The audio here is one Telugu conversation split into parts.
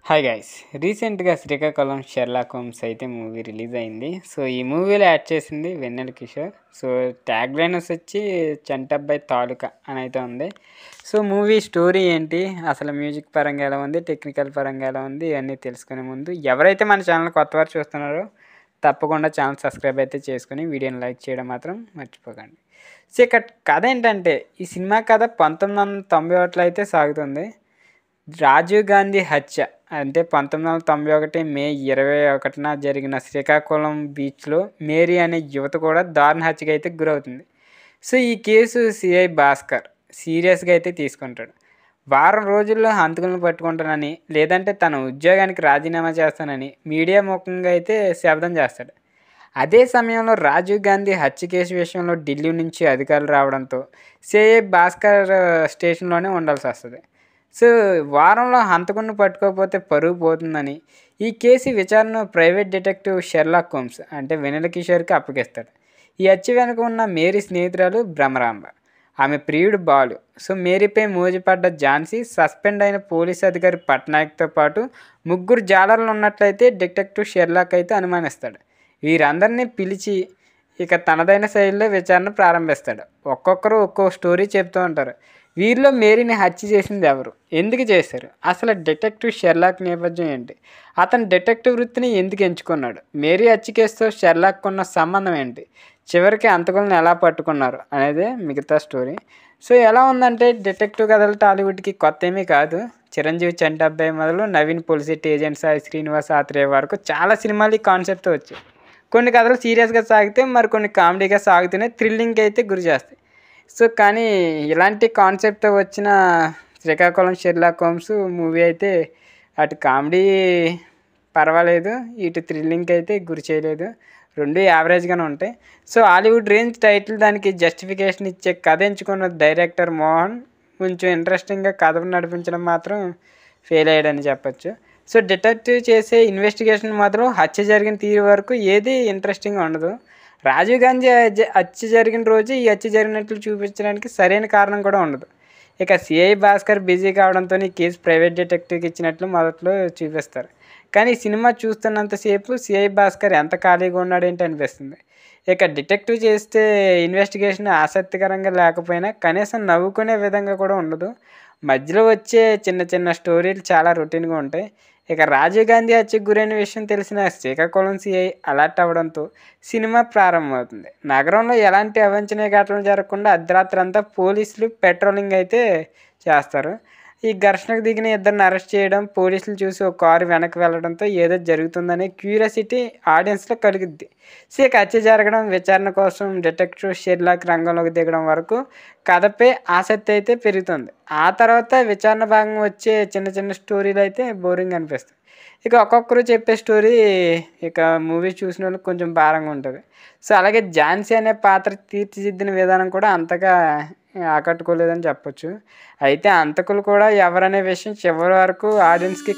హాయ్ గైస్, రీసెంట్గా శ్రీకాకుళం షెర్లాక్ హోమ్స్ అయితే మూవీ రిలీజ్ అయింది. సో ఈ మూవీలో యాడ్ చేసింది వెన్నెల కిషోర్. సో ట్యాగ్ లైనర్స్ వచ్చి చంటబ్బాయి తాలూకా అని అయితే ఉంది. సో మూవీ స్టోరీ ఏంటి, అసలు మ్యూజిక్ పరంగా ఎలా ఉంది, టెక్నికల్ పరంగా ఎలా ఉంది, ఇవన్నీ తెలుసుకునే ముందు ఎవరైతే మన ఛానల్ కొత్తవారు చూస్తున్నారో తప్పకుండా ఛానల్ సబ్స్క్రైబ్ అయితే చేసుకుని వీడియోని లైక్ చేయడం మాత్రం మర్చిపోకండి. సో ఇక్కడ కథ ఏంటంటే, ఈ సినిమా కథ 1991 అయితే సాగుతుంది. రాజీవ్ గాంధీ హత్య అంటే 1991 మే 21న జరిగిన శ్రీకాకుళం బీచ్లో మేరీ అనే యువత కూడా దారుణ హత్యకి అయితే గురవుతుంది. సో ఈ కేసు సిఐ భాస్కర్ సీరియస్గా అయితే తీసుకుంటాడు. వారం రోజుల్లో హంతకులను పట్టుకుంటానని, లేదంటే తన ఉద్యోగానికి రాజీనామా చేస్తానని మీడియా ముఖంగా అయితే శపథం చేస్తాడు. అదే సమయంలో రాజీవ్ గాంధీ హత్య కేసు విషయంలో ఢిల్లీ నుంచి అధికారులు రావడంతో సిఐ భాస్కర్ స్టేషన్లోనే ఉండాల్సి వస్తుంది. సో వారంలో హంతకుడిని పట్టుకోకపోతే పరుగు పోతుందని ఈ కేసు విచారణ ప్రైవేట్ డిటెక్టివ్ షెర్లాక్ హోమ్స్ అంటే వెన్నెల కిషోర్కి అప్పగిస్తాడు. ఈ హత్య వెనుక ఉన్న మేరీ స్నేహితురాలు భ్రమరాంబ, ఆమె ప్రియుడు బాలు. సో మేరీపై మోజుపడ్డ ఝాన్సీ, సస్పెండ్ అయిన పోలీస్ అధికారి పట్నాయక్తో పాటు ముగ్గురు జాలర్లు ఉన్నట్లయితే డిటెక్టివ్ షెర్లాక్ అయితే అనుమానిస్తాడు. వీరందరినీ పిలిచి ఇక తనదైన శైలిలో విచారణ ప్రారంభిస్తాడు. ఒక్కొక్కరు ఒక్కో స్టోరీ చెప్తూ ఉంటారు. వీరిలో మేరీని హత్య చేసింది ఎవరు, ఎందుకు చేశారు, అసలు డిటెక్టివ్ షెర్లాక్ నేపథ్యం ఏంటి, అతను డిటెక్టివ్ వృత్తిని ఎందుకు ఎంచుకున్నాడు, మేరీ హత్య కేసుతో షెర్లాక్ ఉన్న సంబంధం ఏంటి, చివరికి హంతకులను ఎలా పట్టుకున్నారు అనేది మిగతా స్టోరీ. సో ఎలా ఉందంటే, డిటెక్టివ్ కథలు టాలీవుడ్కి కొత్త ఏమీ కాదు. చిరంజీవి చంటబ్బాయి మొదలు నవీన్ పొలిసిటీ ఏజెంట్ సాయి శ్రీనివాస్ ఆత్రేయ వరకు చాలా సినిమాలు ఈ కాన్సెప్ట్తో వచ్చాయి. కొన్ని కథలు సీరియస్గా సాగితే మరికొన్ని కామెడీగా సాగుతూనే థ్రిల్లింగ్కి అయితే గురి చేస్తాయి. సో కానీ ఇలాంటి కాన్సెప్ట్తో వచ్చిన శ్రీకాకుళం షెర్లాక్ హోమ్స్ మూవీ అయితే అటు కామెడీ పర్వాలేదు, ఇటు థ్రిల్లింగ్కి అయితే గురి చేయలేదు. రెండు యావరేజ్గానే ఉంటాయి. సో హాలీవుడ్ రేంజ్ టైటిల్ దానికి జస్టిఫికేషన్ ఇచ్చే కథ ఎంచుకున్న డైరెక్టర్ మోహన్ కొంచెం ఇంట్రెస్టింగ్గా కథను నడిపించడం మాత్రం ఫెయిల్ అయ్యాడని చెప్పచ్చు. సో డిటెక్టివ్ చేసే ఇన్వెస్టిగేషన్ మాత్రం హత్య జరిగిన తీరు వరకు ఏది ఇంట్రెస్టింగ్గా ఉండదు. రాజీవ్ గాంధీ హత్య జరిగిన రోజు ఈ హత్య జరిగినట్లు చూపించడానికి సరైన కారణం కూడా ఉండదు. ఇక సిఐ భాస్కర్ బిజీ కావడంతో ఈ కేసు ప్రైవేట్ డిటెక్టివ్కి ఇచ్చినట్లు మొదట్లో చూపిస్తారు. కానీ సినిమా చూస్తున్నంతసేపు సిఐ భాస్కర్ ఎంత ఖాళీగా ఉన్నాడేంటి అనిపిస్తుంది. ఇక డిటెక్టివ్ చేస్తే ఇన్వెస్టిగేషన్ ఆసక్తికరంగా లేకపోయినా కనీసం నవ్వుకునే విధంగా కూడా ఉండదు. మధ్యలో వచ్చే చిన్న చిన్న స్టోరీలు చాలా రొటీన్గా ఉంటాయి. ఇక రాజీవ్ గాంధీ హత్యకు గురైన విషయం తెలిసిన శ్రీకాకుళం సిఐ అలర్ట్ అవ్వడంతో సినిమా ప్రారంభమవుతుంది. నగరంలో ఎలాంటి అవాంఛనీయ ఘటనలు జరగకుండా అర్ధరాత్రి అంతా పోలీసులు పెట్రోలింగ్ అయితే చేస్తారు. ఈ ఘర్షణకు దిగిన ఇద్దరిని అరెస్ట్ చేయడం, పోలీసులు చూసి ఒక కారు వెనక్కి వెళ్ళడంతో ఏదో జరుగుతుందనే క్యూరియాసిటీ ఆడియన్స్లో కలుగుద్ది. సో ఇక హత్య జరగడం, విచారణ కోసం డిటెక్టివ్ షెర్లాక్ రంగంలోకి దిగడం వరకు కథపై ఆసక్తి అయితే పెరుగుతుంది. ఆ తర్వాత విచారణ భాగం వచ్చే చిన్న చిన్న స్టోరీలు అయితే బోరింగ్ అనిపిస్తుంది. ఇక ఒక్కొక్కరు చెప్పే స్టోరీ ఇక మూవీ చూసిన వాళ్ళకి కొంచెం భారంగా ఉంటుంది. సో అలాగే ఝాన్సీ అనే పాత్ర తీర్చిదిద్దిన విధానం కూడా అంతగా ఆకట్టుకోలేదని చెప్పొచ్చు. అయితే హంతకులు కూడా ఎవరనే విషయం చివరి వరకు ఆడియన్స్కి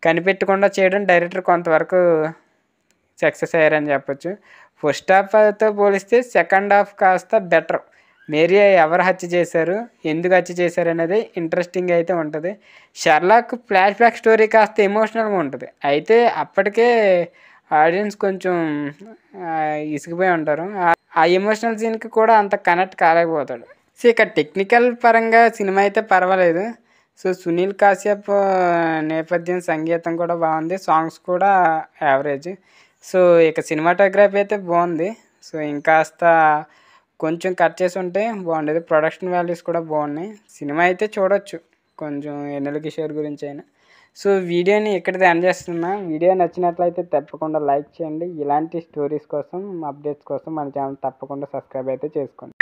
కనిపెట్టకుండా చేయడం డైరెక్టర్ కొంతవరకు సక్సెస్ అయ్యారని చెప్పొచ్చు. ఫస్ట్ హాఫ్తో పోలిస్తే సెకండ్ హాఫ్ కాస్త బెటర్. మేరీ ఎవరు హత్య చేశారు, ఎందుకు హత్య చేశారు అనేది ఇంట్రెస్టింగ్ అయితే ఉంటుంది. షెర్లాక్ ఫ్లాష్ బ్యాక్ స్టోరీ కాస్త ఎమోషనల్గా ఉంటుంది. అయితే అప్పటికే ఆడియన్స్ కొంచెం ఇసిగిపోయి ఉంటారు. ఆ ఎమోషనల్ సీన్కి కూడా అంత కనెక్ట్ కాలేకపోతాడు. సో ఇక టెక్నికల్ పరంగా సినిమా అయితే పర్వాలేదు. సో సునీల్ కాశ్యప్ నేపథ్యం సంగీతం కూడా బాగుంది, సాంగ్స్ కూడా యావరేజ్. సో ఇక సినిమాటోగ్రఫీ అయితే బాగుంది. సో ఇంకాస్త కొంచెం కట్ చేసి ఉంటే బాగుండేది. ప్రొడక్షన్ వాల్యూస్ కూడా బాగున్నాయి. సినిమా అయితే చూడొచ్చు కొంచెం వెన్నెల కిషోర్ గురించి అయినా. సో వీడియోని ఇక్కడితో ఎండ్ చేస్తున్నా. వీడియో నచ్చినట్లయితే తప్పకుండా లైక్ చేయండి. ఇలాంటి స్టోరీస్ కోసం, అప్డేట్స్ కోసం మన ఛానల్ తప్పకుండా సబ్స్క్రైబ్ అయితే చేసుకోండి.